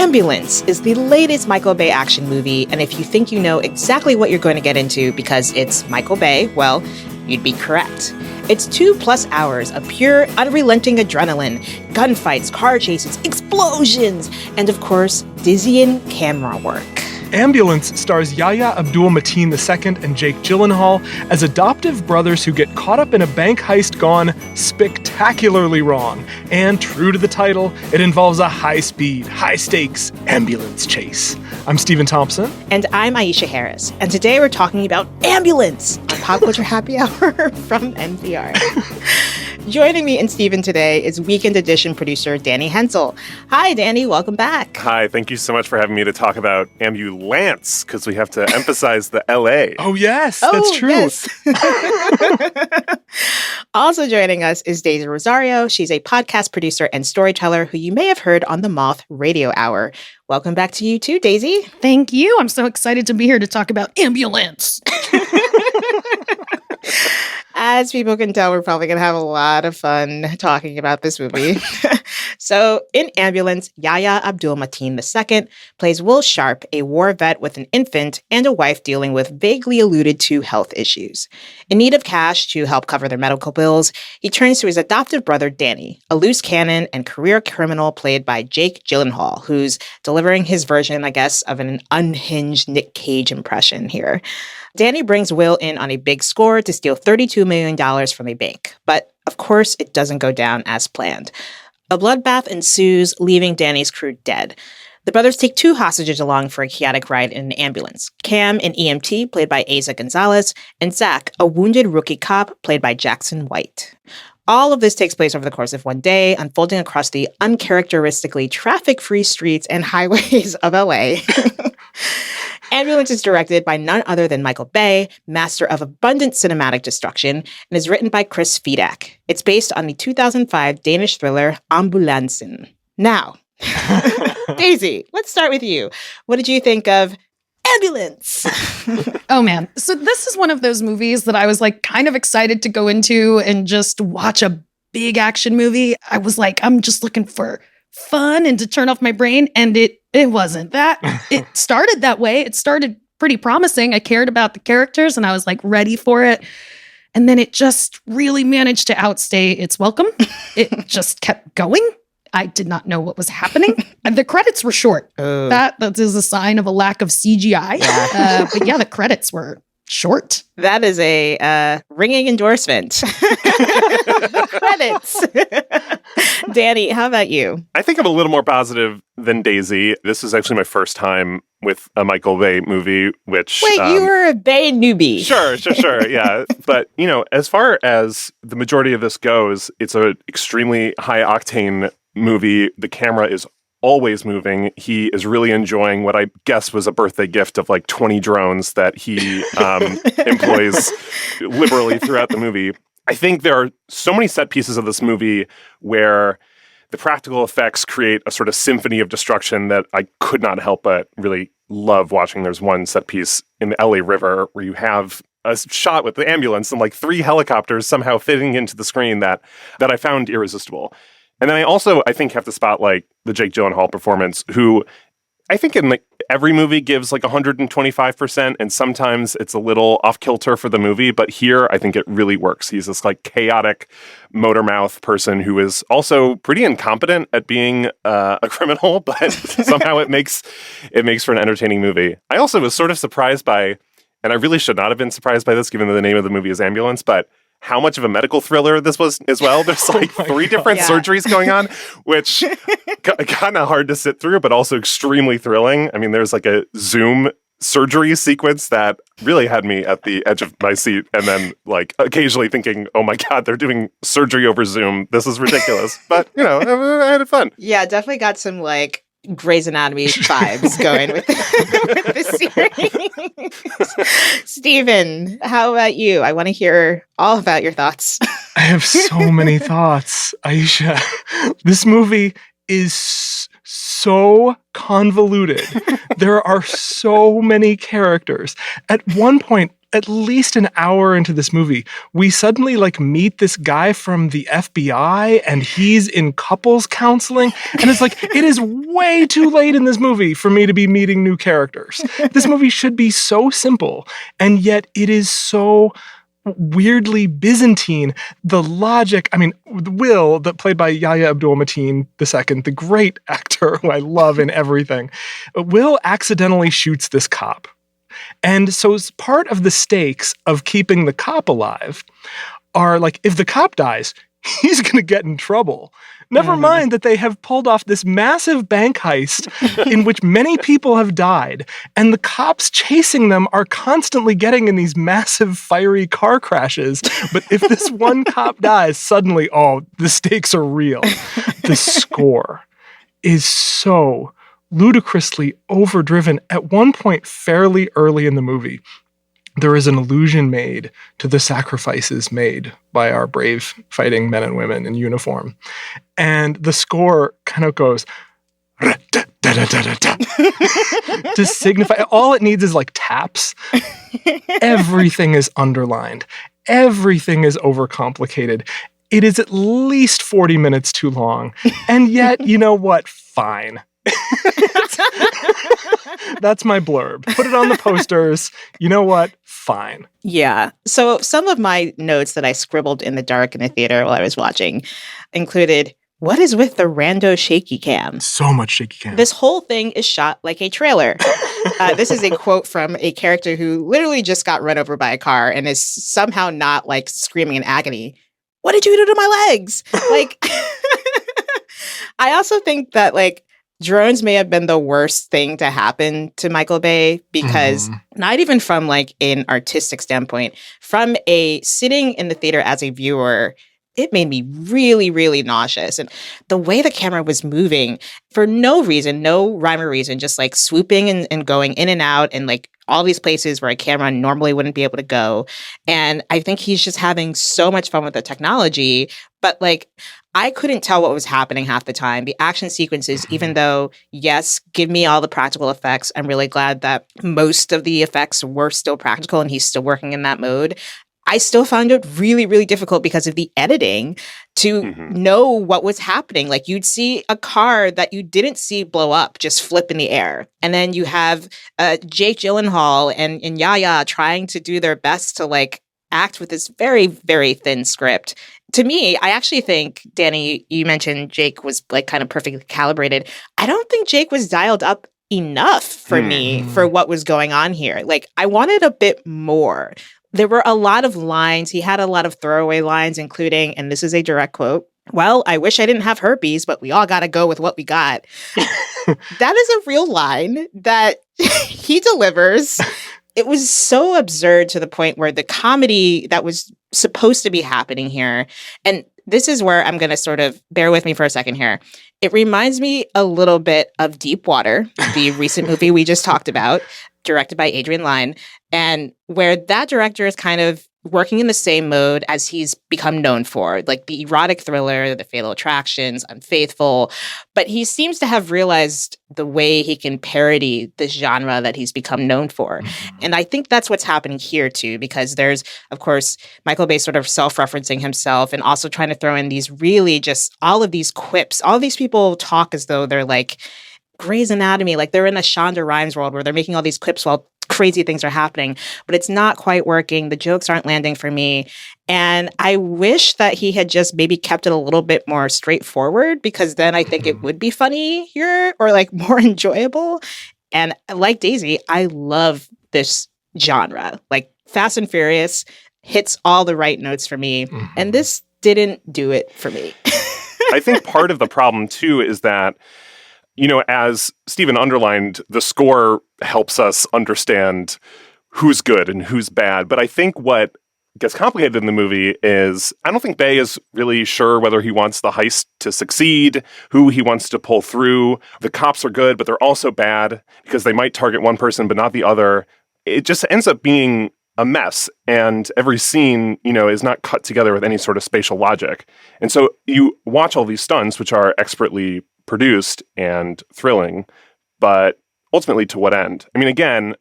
Ambulance is the latest Michael Bay action movie, and if you think you know exactly what you're going to get into because it's Michael Bay, well, you'd be correct. It's 2+ hours of pure, unrelenting adrenaline, gunfights, car chases, explosions, and of course, dizzying camera work. Ambulance stars Yahya, Abdul-Mateen II and Jake Gyllenhaal as adoptive brothers who get caught up in a bank heist gone spectacularly wrong. And true to the title, it involves a high-speed, high-stakes ambulance chase. I'm Stephen Thompson. And I'm Aisha Harris. And today we're talking about Ambulance on Pop Culture Happy Hour from NPR. Joining me and Stephen today is Weekend Edition producer Danny Hensel. Hi, Danny. Welcome back. Hi. Thank you so much for having me to talk about Ambulance, because we have to emphasize the L.A. Oh, yes. That's true. Yes. Also joining us is Daisy Rosario. She's a podcast producer and storyteller who you may have heard on the Moth Radio Hour. Welcome back to you too, Daisy. Thank you. I'm so excited to be here to talk about Ambulance. As people can tell, we're probably going to have a lot of fun talking about this movie. So, in Ambulance, Yahya Abdul-Mateen II plays Will Sharp, a war vet with an infant and a wife dealing with vaguely alluded to health issues. In need of cash to help cover their medical bills, he turns to his adoptive brother Danny, a loose cannon and career criminal played by Jake Gyllenhaal, who's delivering his version, I guess, of an unhinged Nick Cage impression here. Danny brings Will in on a big score to steal $32 million from a bank. But, of course, it doesn't go down as planned. A bloodbath ensues, leaving Danny's crew dead. The brothers take 2 hostages along for a chaotic ride in an ambulance. Cam, an EMT, played by Asa Gonzalez, and Zach, a wounded rookie cop, played by Jackson White. All of this takes place over the course of one day, unfolding across the uncharacteristically traffic-free streets and highways of LA. Ambulance is directed by none other than Michael Bay, master of abundant cinematic destruction, and is written by Chris Fedak. It's based on the 2005 Danish thriller Ambulancen. Now, Daisy, let's start with you. What did you think of Ambulance? Oh, man. So this is one of those movies that I was like kind of excited to go into and just watch a big action movie. I was like, I'm just looking for fun and to turn off my brain. And it wasn't that. It started that way. It started pretty promising. I cared about the characters and I was like ready for it. And then it just really managed to outstay its welcome. It just kept going. I did not know what was happening. And the credits were short. That is a sign of a lack of CGI. Yeah. But yeah, the credits were short. That is a ringing endorsement. Credits. Danny, how about you? I think I'm a little more positive than Daisy. This is actually my first time with a Michael Bay movie, which... Wait, you were a Bay newbie. Sure, yeah. But, you know, as far as the majority of this goes, it's an extremely high-octane movie. The camera is always moving. He is really enjoying what I guess was a birthday gift of like 20 drones that he employs liberally throughout the movie. I think there are so many set pieces of this movie where the practical effects create a sort of symphony of destruction that I could not help but really love watching. There's one set piece in the LA River where you have a shot with the ambulance and like 3 helicopters somehow fitting into the screen that I found irresistible. And then I think have to spotlight the Jake Gyllenhaal performance, who I think in every movie gives like 125%, and sometimes it's a little off kilter for the movie, but here I think it really works. He's this like chaotic motor mouth person who is also pretty incompetent at being a criminal, but somehow it makes for an entertaining movie. I also was sort of surprised by, and I really should not have been surprised by this given that the name of the movie is Ambulance, but how much of a medical thriller this was as well. There's like 3 different surgeries going on, which kind of hard to sit through, but also extremely thrilling. I mean, there's like a Zoom surgery sequence that really had me at the edge of my seat. And then like occasionally thinking, oh my God, they're doing surgery over Zoom. This is ridiculous. But, you know, I had fun. Yeah, definitely got some like Grey's Anatomy vibes going with this series. Stephen, how about you? I want to hear all about your thoughts. I have so many thoughts, Aisha. This movie is so convoluted. There are so many characters. At one point, at least an hour into this movie, we suddenly like meet this guy from the FBI and he's in couples counseling. And it's like, it is way too late in this movie for me to be meeting new characters. This movie should be so simple, and yet it is so weirdly Byzantine. The logic, I mean, Will, that played by Yahya Abdul-Mateen II, the great actor who I love in everything, Will accidentally shoots this cop. And so as part of the stakes of keeping the cop alive are like, if the cop dies, he's going to get in trouble. Never mind that they have pulled off this massive bank heist in which many people have died, and the cops chasing them are constantly getting in these massive fiery car crashes. But if this one cop dies, suddenly, the stakes are real. The score is so ludicrously overdriven. At one point, fairly early in the movie, there is an allusion made to the sacrifices made by our brave fighting men and women in uniform. And the score kind of goes to signify, all it needs is like taps. Everything is underlined. Everything is overcomplicated. It is at least 40 minutes too long. And yet, you know what? Fine. That's my blurb. Put it on the posters. You know what? Fine. Yeah. So some of my notes that I scribbled in the dark in the theater while I was watching included, what is with the rando shaky cam? So much shaky cam. This whole thing is shot like a trailer. This is a quote from a character who literally just got run over by a car and is somehow not like screaming in agony. What did you do to my legs? Like, I also think that like drones may have been the worst thing to happen to Michael Bay because not even from like an artistic standpoint, from a sitting in the theater as a viewer, it made me really, really nauseous. And the way the camera was moving for no reason, no rhyme or reason, just like swooping and going in and out and like all these places where a camera normally wouldn't be able to go. And I think he's just having so much fun with the technology. But like, I couldn't tell what was happening half the time. The action sequences, even though, yes, give me all the practical effects, I'm really glad that most of the effects were still practical and he's still working in that mode. I still found it really, really difficult because of the editing to know what was happening. Like you'd see a car that you didn't see blow up just flip in the air. And then you have Jake Gyllenhaal and Yahya trying to do their best to like act with this very, very thin script. To me, I actually think, Danny, you mentioned Jake was like kind of perfectly calibrated. I don't think Jake was dialed up enough for me for what was going on here. Like I wanted a bit more. There were a lot of lines. He had a lot of throwaway lines, including, and this is a direct quote, well, I wish I didn't have herpes, but we all got to go with what we got. That is a real line that he delivers. It was so absurd to the point where the comedy that was supposed to be happening here, and this is where I'm going to sort of bear with me for a second here. It reminds me a little bit of Deep Water, the recent movie we just talked about, directed by Adrian Lyne, and where that director is kind of working in the same mode as he's become known for, like the erotic thriller, the Fatal Attractions, Unfaithful. But he seems to have realized the way he can parody this genre that he's become known for. And I think that's what's happening here too, because there's, of course, Michael Bay sort of self-referencing himself and also trying to throw in these really just all of these quips. All of these people talk as though they're like Grey's Anatomy, like they're in a Shonda Rhimes world where they're making all these clips while crazy things are happening, but it's not quite working. The jokes aren't landing for me. And I wish that he had just maybe kept it a little bit more straightforward, because then I think it would be funny here or like more enjoyable. And like Daisy, I love this genre. Like Fast and Furious hits all the right notes for me. And this didn't do it for me. I think part of the problem too is that, you know, as Stephen underlined, the score helps us understand who's good and who's bad. But I think what gets complicated in the movie is I don't think Bay is really sure whether he wants the heist to succeed, who he wants to pull through. The cops are good, but they're also bad because they might target one person but not the other. It just ends up being a mess, and every scene, you know, is not cut together with any sort of spatial logic. And so you watch all these stunts, which are expertly produced and thrilling, but ultimately to what end? I mean, again,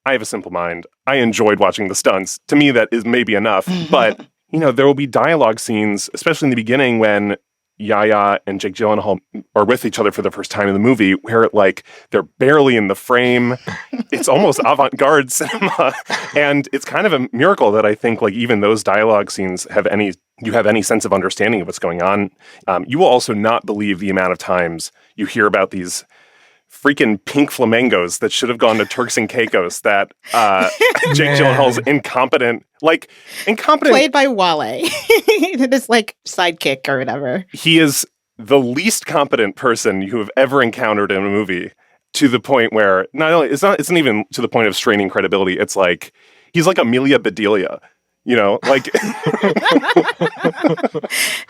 I have a simple mind. I enjoyed watching the stunts. To me, that is maybe enough. But, there will be dialogue scenes, especially in the beginning when Yahya and Jake Gyllenhaal are with each other for the first time in the movie, where they're barely in the frame. It's almost avant-garde cinema, and it's kind of a miracle that I think even those dialogue scenes have any sense of understanding of what's going on. You will also not believe the amount of times you hear about these freaking pink flamingos that should have gone to Turks and Caicos that Jake Gyllenhaal's incompetent. Played by Wale. This sidekick or whatever. He is the least competent person you have ever encountered in a movie, to the point where not only it's not even to the point of straining credibility. It's he's like Amelia Bedelia.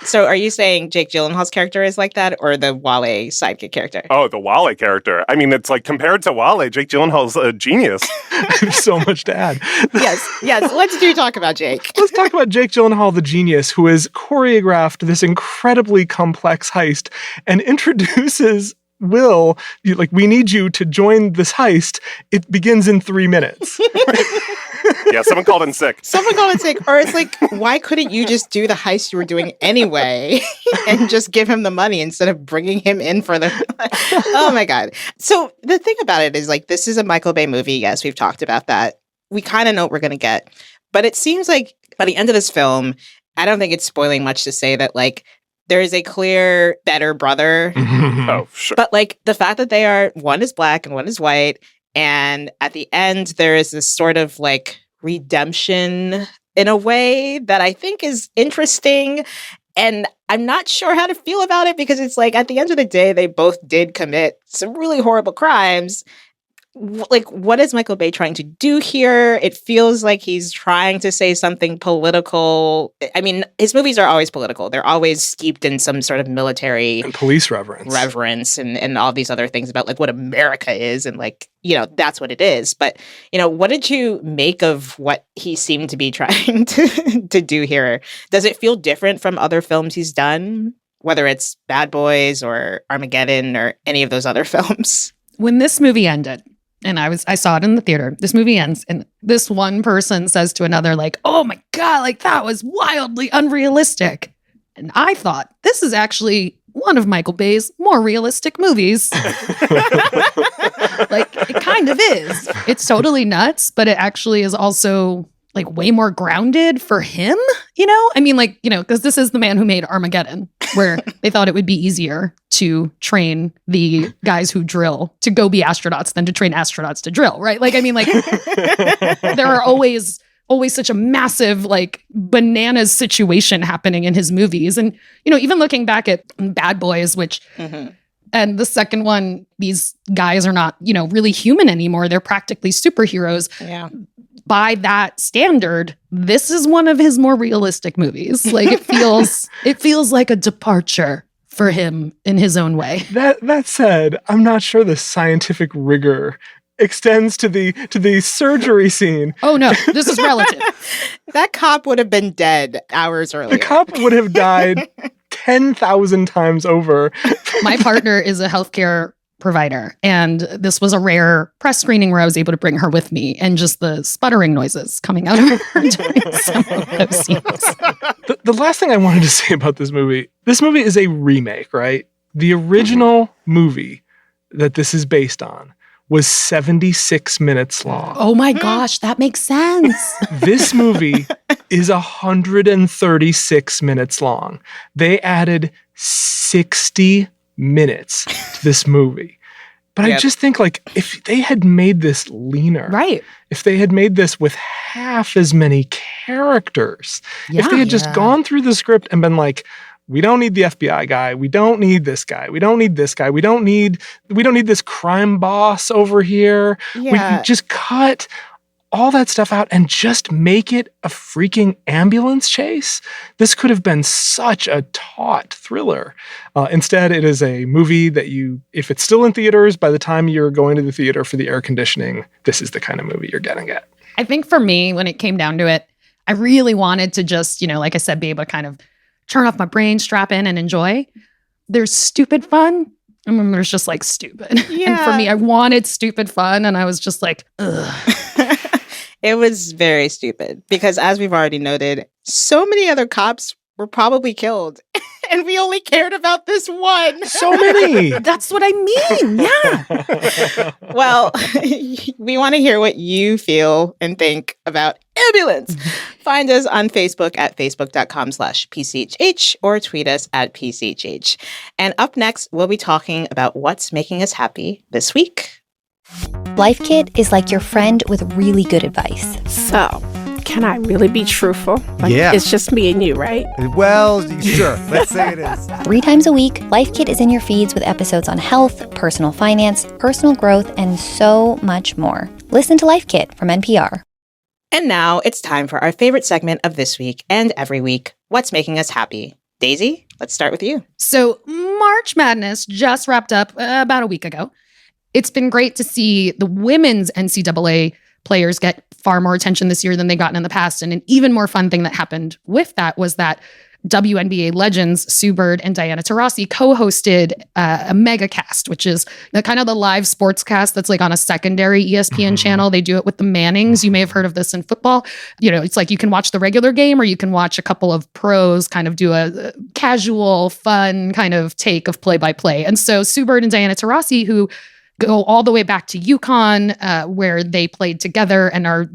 So are you saying Jake Gyllenhaal's character is like that, or the Wale sidekick character? Oh, the Wale character. I mean, it's compared to Wale, Jake Gyllenhaal's a genius. There's so much to add. Yes. Let's talk about Jake. Let's talk about Jake Gyllenhaal, the genius, who has choreographed this incredibly complex heist and introduces Will, we need you to join this heist. It begins in 3 minutes. Yeah, someone called in sick. Or it's why couldn't you just do the heist you were doing anyway and just give him the money instead of bringing him in for the... Oh my God. So the thing about it is this is a Michael Bay movie. Yes, we've talked about that. We kind of know what we're going to get. But it seems like by the end of this film, I don't think it's spoiling much to say that there is a clear better brother. Oh, sure. But the fact that one is black and one is white, and at the end there is this sort of redemption in a way that I think is interesting. And I'm not sure how to feel about it, because it's at the end of the day, they both did commit some really horrible crimes. What is Michael Bay trying to do here? It feels like he's trying to say something political. I mean, his movies are always political. They're always steeped in some sort of military and police reverence and all these other things about what America is, and that's what it is. But what did you make of what he seemed to be trying to do here? Does it feel different from other films he's done, whether it's Bad Boys or Armageddon or any of those other films? When this movie ended, and I saw it in the theater, this movie ends, and this one person says to another, oh my God, that was wildly unrealistic. And I thought, this is actually one of Michael Bay's more realistic movies. It kind of is. It's totally nuts, but it actually is also way more grounded for him, I mean, because this is the man who made Armageddon, where they thought it would be easier to train the guys who drill to go be astronauts than to train astronauts to drill, right? There are always such a massive, bananas situation happening in his movies. And, even looking back at Bad Boys, which, and the second one, these guys are not, really human anymore. They're practically superheroes. Yeah. By that standard, this is one of his more realistic movies. It feels like a departure for him in his own way. That said, I'm not sure the scientific rigor extends to the surgery scene. Oh no, this is relative. That cop would have been dead hours earlier. The cop would have died 10,000 times over. My partner is a healthcare provider, and this was a rare press screening where I was able to bring her with me, and just the sputtering noises coming out of her during some of those scenes. The last thing I wanted to say about this movie is a remake, right? The original movie that this is based on was 76 minutes long. Oh my gosh, that makes sense. This movie is 136 minutes long. They added 60 minutes to this movie. But I just think if they had made this leaner, right? If they had made this with half as many characters, if they had just gone through the script and been we don't need the FBI guy, we don't need this guy, we don't need this guy, we don't need this crime boss over here. Yeah. We just cut all that stuff out and just make it a freaking ambulance chase. This could have been such a taut thriller. Instead, it is a movie that if it's still in theaters, by the time you're going to the theater for the air conditioning, this is the kind of movie you're getting at. I think for me, when it came down to it, I really wanted to just, like I said, be able to kind of turn off my brain, strap in, and enjoy. There's stupid fun, and then there's just stupid. Yeah. And for me, I wanted stupid fun, and I was just ugh. It was very stupid because, as we've already noted, so many other cops were probably killed. And we only cared about this one. So many. That's what I mean. Yeah. Well, we want to hear what you feel and think about ambulance. Find us on Facebook at facebook.com/PCHH or tweet us at PCHH. And up next, we'll be talking about what's making us happy this week. Life Kit is like your friend with really good advice. So, can I really be truthful? Yeah. It's just me and you, right? Well, sure. Let's say it is. 3 times a week, Life Kit is in your feeds with episodes on health, personal finance, personal growth, and so much more. Listen to Life Kit from NPR. And now it's time for our favorite segment of this week and every week, What's Making Us Happy? Daisy, let's start with you. So March Madness just wrapped up about a week ago. It's been great to see the women's NCAA players get far more attention this year than they've gotten in the past. And an even more fun thing that happened with that was that WNBA legends Sue Bird and Diana Taurasi co-hosted a mega cast, which is the kind of the live sports cast that's like on a secondary ESPN channel. They do it with the Mannings. You may have heard of this in football. You know, it's like you can watch the regular game or you can watch a couple of pros kind of do a casual, fun kind of take of play-by-play. And so Sue Bird and Diana Taurasi, who go all the way back to UConn, where they played together and are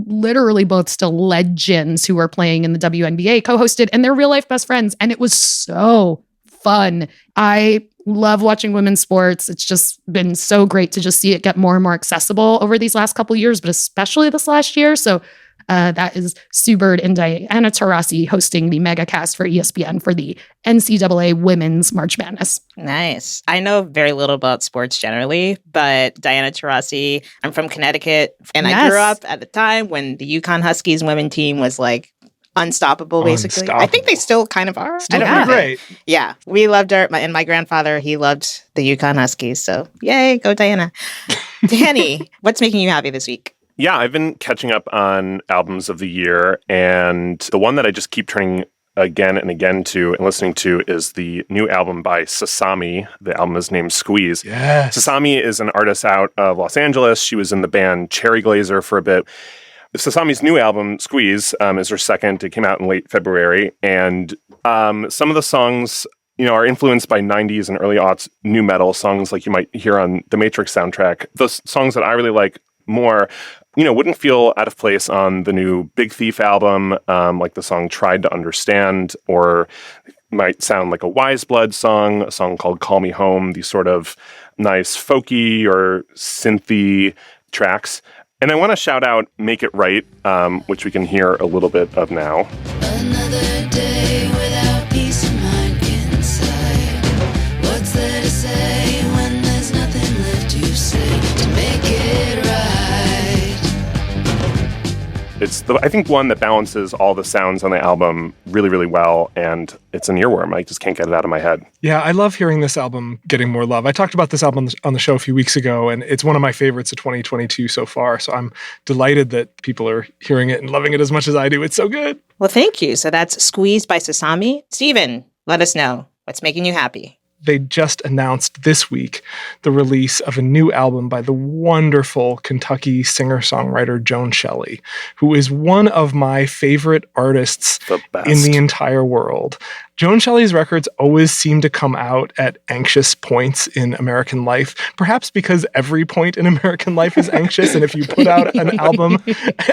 literally both still legends who are playing in the WNBA, co-hosted, and they're real life best friends. And it was so fun. I love watching women's sports. It's just been so great to just see it get more and more accessible over these last couple of years, but especially this last year. So that is Sue Bird and Diana Taurasi hosting the megacast for ESPN for the NCAA Women's March Madness. Nice. I know very little about sports generally, but Diana Taurasi, I'm from Connecticut, and I grew up at the time when the UConn Huskies women team was like unstoppable, basically. I think they still kind of are. Still I don't know. great. Yeah, we loved her, and my grandfather, he loved the UConn Huskies. So yay, go Diana. Danny, what's making you happy this week? Yeah, I've been catching up on albums of the year, and the one that I just keep turning again and again to and listening to is the new album by Sasami. The album is named Squeeze. Yes. Sasami is an artist out of Los Angeles. She was in the band Cherry Glazer for a bit. Sasami's new album, Squeeze, is her second. It came out in late February, and some of the songs are influenced by 90s and early aughts new metal songs like you might hear on the Matrix soundtrack. Those songs that I really like more, wouldn't feel out of place on the new Big Thief album, like the song Tried to Understand, or might sound like a Wise Blood song, a song called Call Me Home, these sort of nice folky or synthy tracks. And I want to shout out Make It Right, which we can hear a little bit of now. Another day without peace of mind inside. What's there to say when there's nothing left to say to make it right? It's, I think, one that balances all the sounds on the album really, really well, and it's an earworm. I just can't get it out of my head. Yeah, I love hearing this album getting more love. I talked about this album on the show a few weeks ago, and it's one of my favorites of 2022 so far, so I'm delighted that people are hearing it and loving it as much as I do. It's so good. Well, thank you. So that's Squeeze by Sasami. Steven, let us know what's making you happy. They just announced this week the release of a new album by the wonderful Kentucky singer-songwriter Joan Shelley, who is one of my favorite artists in the entire world. Joan Shelley's records always seem to come out at anxious points in American life, perhaps because every point in American life is anxious, and if you put out an album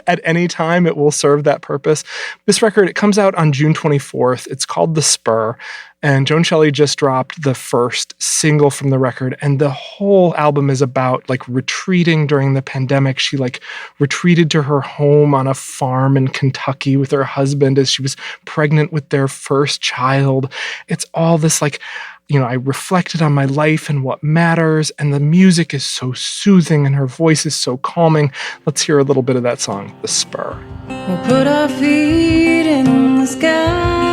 at any time, it will serve that purpose. This record, it comes out on June 24th. It's called The Spur. And Joan Shelley just dropped the first single from the record, and the whole album is about like retreating during the pandemic. She like retreated to her home on a farm in Kentucky with her husband as she was pregnant with their first child. It's all this like, I reflected on my life and what matters, and the music is so soothing and her voice is so calming. Let's hear a little bit of that song, The Spur. We'll put our feet in the sky.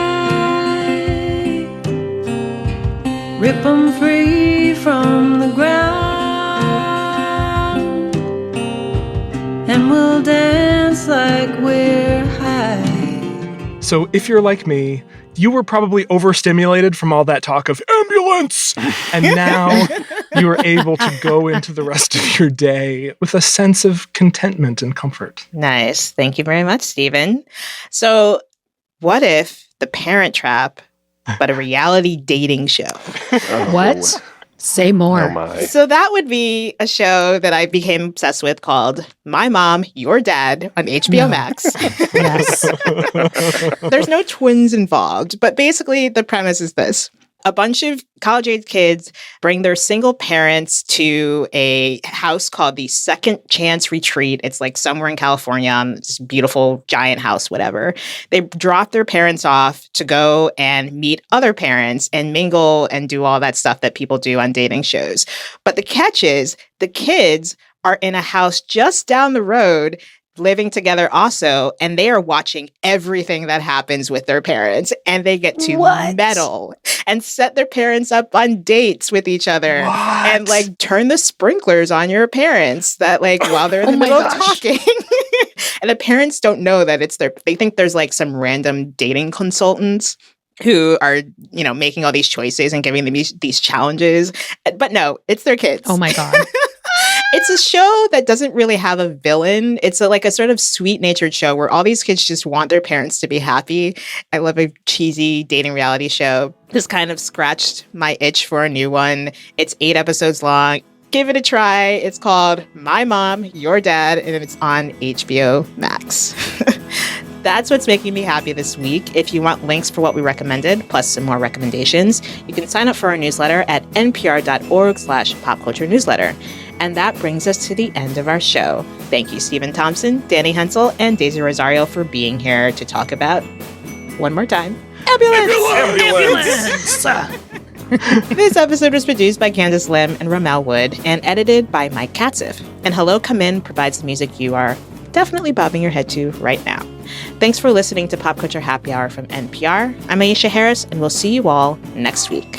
Rip them free from the ground, and we'll dance like we're high. So if you're like me, you were probably overstimulated from all that talk of ambulance. And now you are able to go into the rest of your day with a sense of contentment and comfort. Nice. Thank you very much, Stephen. So, what if The Parent Trap, but a reality dating show? What? Say more. Oh my. So that would be a show that I became obsessed with called My Mom, Your Dad on HBO Max. Yes. There's no twins involved, but basically the premise is this. A bunch of college-age kids bring their single parents to a house called the Second Chance Retreat. It's like somewhere in California, this beautiful giant house, whatever. They drop their parents off to go and meet other parents and mingle and do all that stuff that people do on dating shows. But the catch is the kids are in a house just down the road living together also, and they are watching everything that happens with their parents, and they get to meddle and set their parents up on dates with each other and like turn the sprinklers on your parents that like while they're in the middle of talking. And the parents don't know that it's they think there's like some random dating consultants who are, making all these choices and giving them these challenges. But no, it's their kids. Oh my God. It's a show that doesn't really have a villain. It's like a sort of sweet-natured show where all these kids just want their parents to be happy. I love a cheesy dating reality show. This kind of scratched my itch for a new one. It's 8 episodes long. Give it a try. It's called My Mom, Your Dad, and it's on HBO Max. That's what's making me happy this week. If you want links for what we recommended, plus some more recommendations, you can sign up for our newsletter at npr.org/popculturenewsletter. And that brings us to the end of our show. Thank you, Stephen Thompson, Danny Hensel, and Daisy Rosario for being here to talk about, one more time, ambulance! This episode was produced by Candace Lim and Ramel Wood and edited by Mike Katzif. And Hello Come In provides the music you are definitely bobbing your head to right now. Thanks for listening to Pop Culture Happy Hour from NPR. I'm Aisha Harris, and we'll see you all next week.